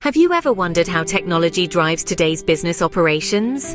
Have you ever wondered how technology drives today's business operations?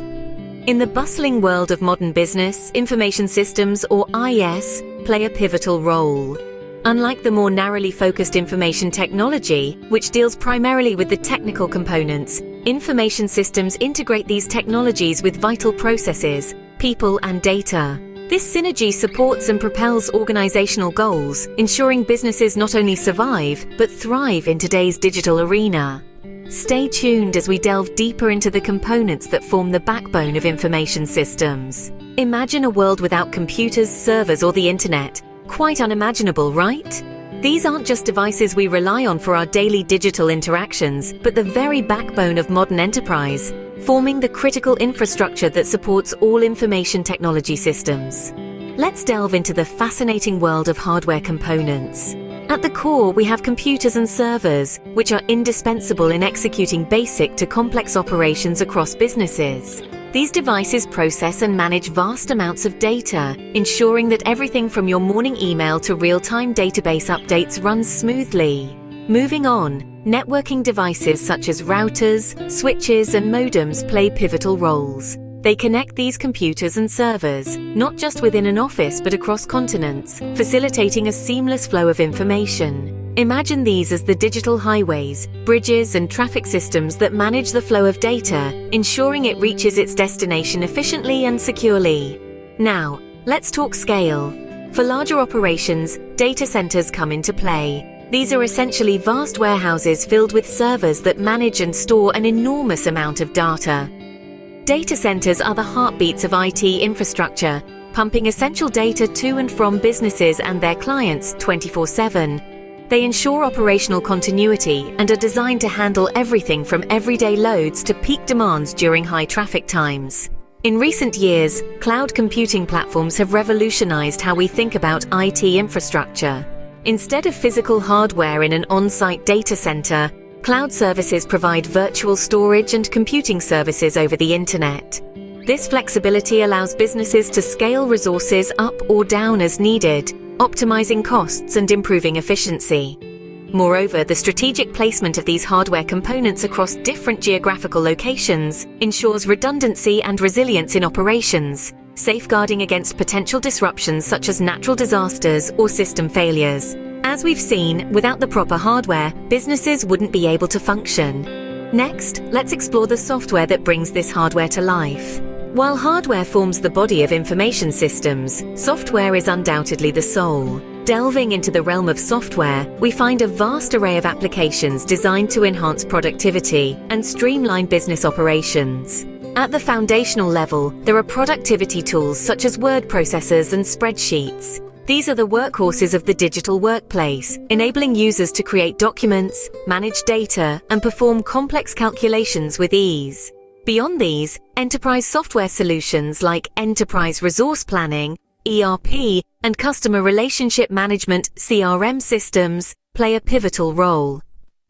In the bustling world of modern business, information systems, or IS, play a pivotal role. Unlike the more narrowly focused information technology, which deals primarily with the technical components, information systems integrate these technologies with vital processes, people, and data. This synergy supports and propels organizational goals, ensuring businesses not only survive, but thrive in today's digital arena. Stay tuned as we delve deeper into the components that form the backbone of information systems. Imagine a world without computers, servers, or the internet. Quite unimaginable, right? These aren't just devices we rely on for our daily digital interactions, but the very backbone of modern enterprise, forming the critical infrastructure that supports all information technology systems. Let's delve into the fascinating world of hardware components. At the core, we have computers and servers, which are indispensable in executing basic to complex operations across businesses. These devices process and manage vast amounts of data, ensuring that everything from your morning email to real-time database updates runs smoothly. Moving on, networking devices such as routers, switches, and modems play pivotal roles. They connect these computers and servers, not just within an office but across continents, facilitating a seamless flow of information. Imagine these as the digital highways, bridges, and traffic systems that manage the flow of data, ensuring it reaches its destination efficiently and securely. Now, let's talk scale. For larger operations, data centers come into play. These are essentially vast warehouses filled with servers that manage and store an enormous amount of data. Data centers are the heartbeats of IT infrastructure, pumping essential data to and from businesses and their clients 24/7. They ensure operational continuity and are designed to handle everything from everyday loads to peak demands during high traffic times. In recent years, cloud computing platforms have revolutionized how we think about IT infrastructure. Instead of physical hardware in an on-site data center, cloud services provide virtual storage and computing services over the internet. This flexibility allows businesses to scale resources up or down as needed, optimizing costs and improving efficiency. Moreover, the strategic placement of these hardware components across different geographical locations ensures redundancy and resilience in operations, safeguarding against potential disruptions such as natural disasters or system failures. As we've seen, without the proper hardware, businesses wouldn't be able to function. Next, let's explore the software that brings this hardware to life. While hardware forms the body of information systems, software is undoubtedly the soul. Delving into the realm of software, we find a vast array of applications designed to enhance productivity and streamline business operations. At the foundational level, there are productivity tools such as word processors and spreadsheets. These are the workhorses of the digital workplace, enabling users to create documents, manage data, and perform complex calculations with ease. Beyond these, enterprise software solutions like enterprise resource planning, ERP, and customer relationship management, CRM systems, play a pivotal role.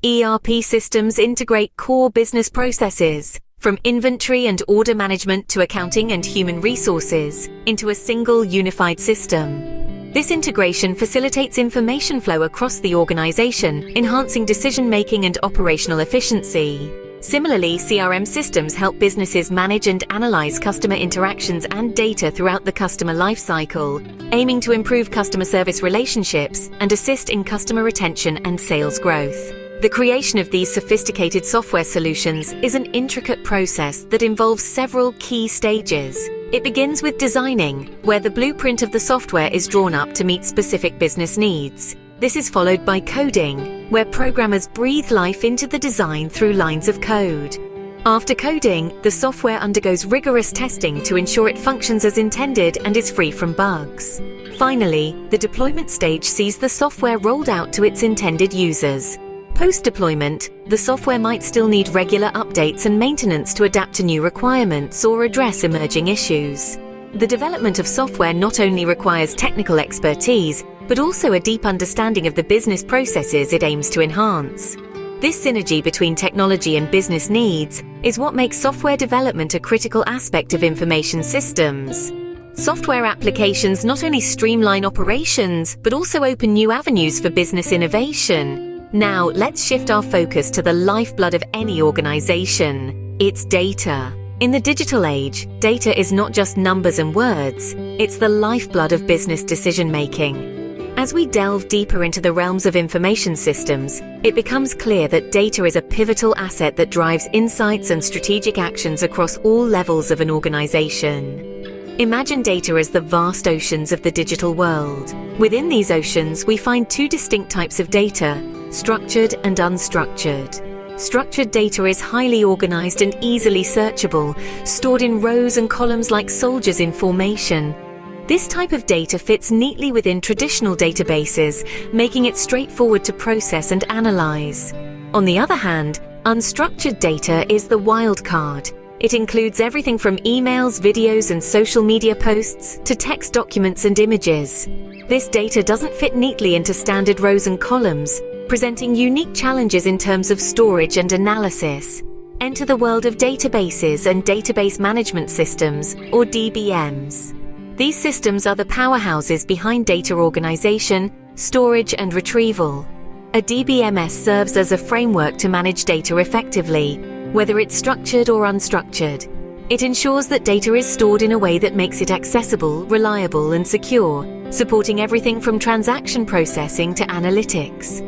ERP systems integrate core business processes, from inventory and order management to accounting and human resources, into a single unified system. This integration facilitates information flow across the organization, enhancing decision-making and operational efficiency. Similarly, CRM systems help businesses manage and analyze customer interactions and data throughout the customer lifecycle, aiming to improve customer service relationships and assist in customer retention and sales growth. The creation of these sophisticated software solutions is an intricate process that involves several key stages. It begins with designing, where the blueprint of the software is drawn up to meet specific business needs. This is followed by coding, where programmers breathe life into the design through lines of code. After coding, the software undergoes rigorous testing to ensure it functions as intended and is free from bugs. Finally, the deployment stage sees the software rolled out to its intended users. Post-deployment, the software might still need regular updates and maintenance to adapt to new requirements or address emerging issues. The development of software not only requires technical expertise, but also a deep understanding of the business processes it aims to enhance. This synergy between technology and business needs is what makes software development a critical aspect of information systems. Software applications not only streamline operations, but also open new avenues for business innovation. Now, let's shift our focus to the lifeblood of any organization. It's data. In the digital age, data is not just numbers and words, it's the lifeblood of business decision-making. As we delve deeper into the realms of information systems, it becomes clear that data is a pivotal asset that drives insights and strategic actions across all levels of an organization. Imagine data as the vast oceans of the digital world. Within these oceans, we find two distinct types of data: structured and unstructured. Structured data is highly organized and easily searchable, stored in rows and columns like soldiers in formation. This type of data fits neatly within traditional databases, making it straightforward to process and analyze. On the other hand, unstructured data is the wild card. It includes everything from emails, videos, and social media posts to text documents and images. This data doesn't fit neatly into standard rows and columns, presenting unique challenges in terms of storage and analysis. Enter the world of databases and database management systems, or DBMs. These systems are the powerhouses behind data organization, storage, and retrieval. A DBMS serves as a framework to manage data effectively, whether it's structured or unstructured. It ensures that data is stored in a way that makes it accessible, reliable, and secure, supporting everything from transaction processing to analytics.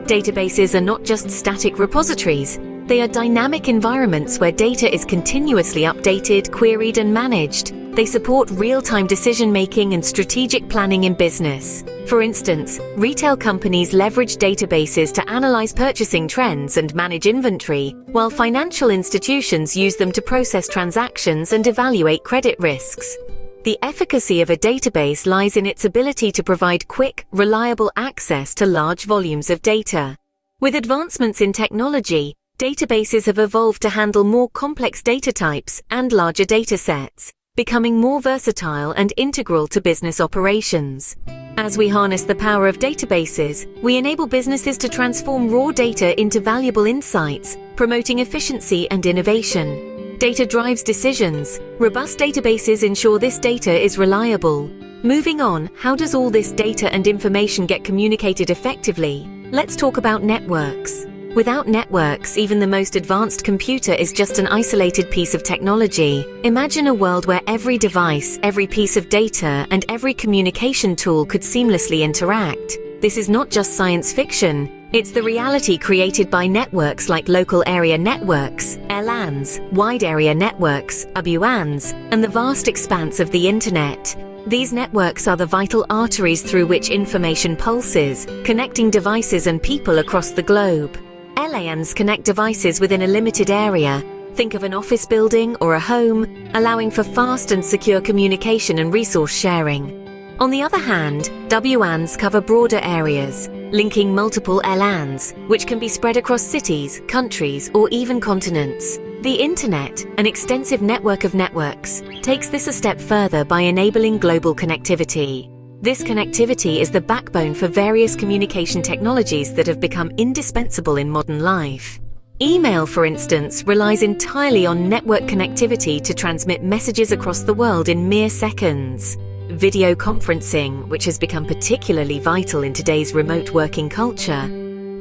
Databases are not just static repositories. They are dynamic environments where data is continuously updated, queried, and managed. They support real-time decision-making and strategic planning in business. For instance, retail companies leverage databases to analyze purchasing trends and manage inventory, while financial institutions use them to process transactions and evaluate credit risks. The efficacy of a database lies in its ability to provide quick, reliable access to large volumes of data. With advancements in technology, databases have evolved to handle more complex data types and larger data sets, becoming more versatile and integral to business operations. As we harness the power of databases, we enable businesses to transform raw data into valuable insights, promoting efficiency and innovation. Data drives decisions. Robust databases ensure this data is reliable. Moving on, how does all this data and information get communicated effectively? Let's talk about networks. Without networks, even the most advanced computer is just an isolated piece of technology. Imagine a world where every device, every piece of data, and every communication tool could seamlessly interact. This is not just science fiction. It's the reality created by networks like local area networks, LANs, wide area networks, WANs, and the vast expanse of the internet. These networks are the vital arteries through which information pulses, connecting devices and people across the globe. LANs connect devices within a limited area. Think of an office building or a home, allowing for fast and secure communication and resource sharing. On the other hand, WANs cover broader areas, linking multiple LANs, which can be spread across cities, countries, or even continents. The Internet, an extensive network of networks, takes this a step further by enabling global connectivity. This connectivity is the backbone for various communication technologies that have become indispensable in modern life. Email, for instance, relies entirely on network connectivity to transmit messages across the world in mere seconds. Video conferencing, which has become particularly vital in today's remote working culture,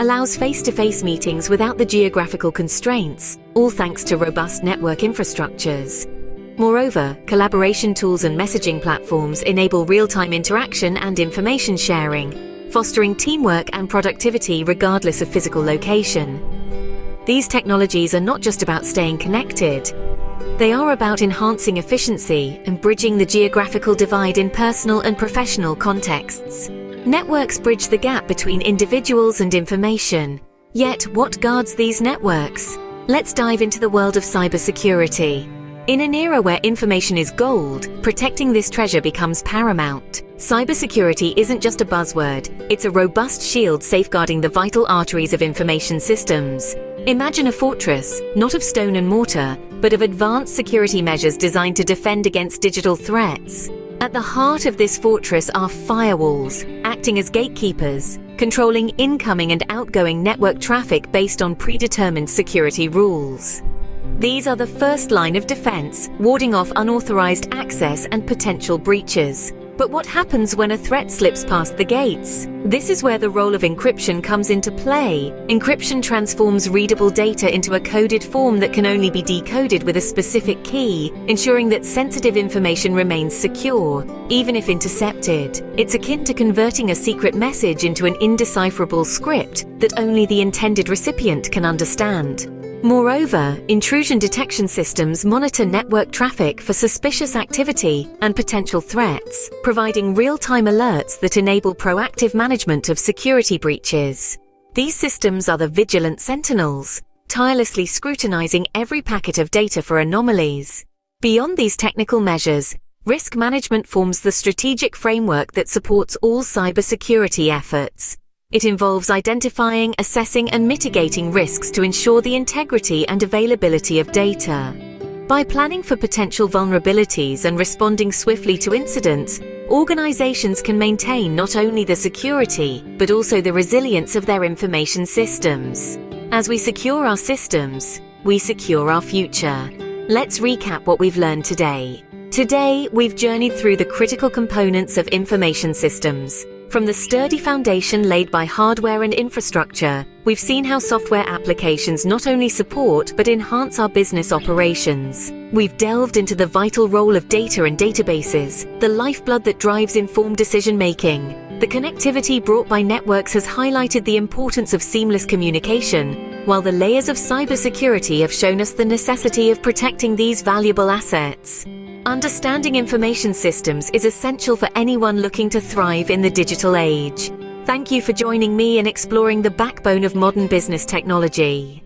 allows face-to-face meetings without the geographical constraints, all thanks to robust network infrastructures. Moreover, collaboration tools and messaging platforms enable real-time interaction and information sharing, fostering teamwork and productivity regardless of physical location. These technologies are not just about staying connected. They are about enhancing efficiency and bridging the geographical divide in personal and professional contexts. Networks bridge the gap between individuals and information. Yet, what guards these networks? Let's dive into the world of cybersecurity. In an era where information is gold, protecting this treasure becomes paramount. Cybersecurity isn't just a buzzword, it's a robust shield safeguarding the vital arteries of information systems. Imagine a fortress, not of stone and mortar, but of advanced security measures designed to defend against digital threats. At the heart of this fortress are firewalls, acting as gatekeepers, controlling incoming and outgoing network traffic based on predetermined security rules. These are the first line of defense, warding off unauthorized access and potential breaches. But what happens when a threat slips past the gates? This is where the role of encryption comes into play. Encryption transforms readable data into a coded form that can only be decoded with a specific key, ensuring that sensitive information remains secure, even if intercepted. It's akin to converting a secret message into an indecipherable script that only the intended recipient can understand. Moreover, intrusion detection systems monitor network traffic for suspicious activity and potential threats, providing real-time alerts that enable proactive management of security breaches. These systems are the vigilant sentinels, tirelessly scrutinizing every packet of data for anomalies. Beyond these technical measures, risk management forms the strategic framework that supports all cybersecurity efforts. It involves identifying, assessing, and mitigating risks to ensure the integrity and availability of data. By planning for potential vulnerabilities and responding swiftly to incidents, organizations can maintain not only the security, but also the resilience of their information systems. As we secure our systems, we secure our future. Let's recap what we've learned today. Today, we've journeyed through the critical components of information systems. From the sturdy foundation laid by hardware and infrastructure, we've seen how software applications not only support but enhance our business operations. We've delved into the vital role of data and databases, the lifeblood that drives informed decision-making. The connectivity brought by networks has highlighted the importance of seamless communication, while the layers of cybersecurity have shown us the necessity of protecting these valuable assets. Understanding information systems is essential for anyone looking to thrive in the digital age. Thank you for joining me in exploring the backbone of modern business technology.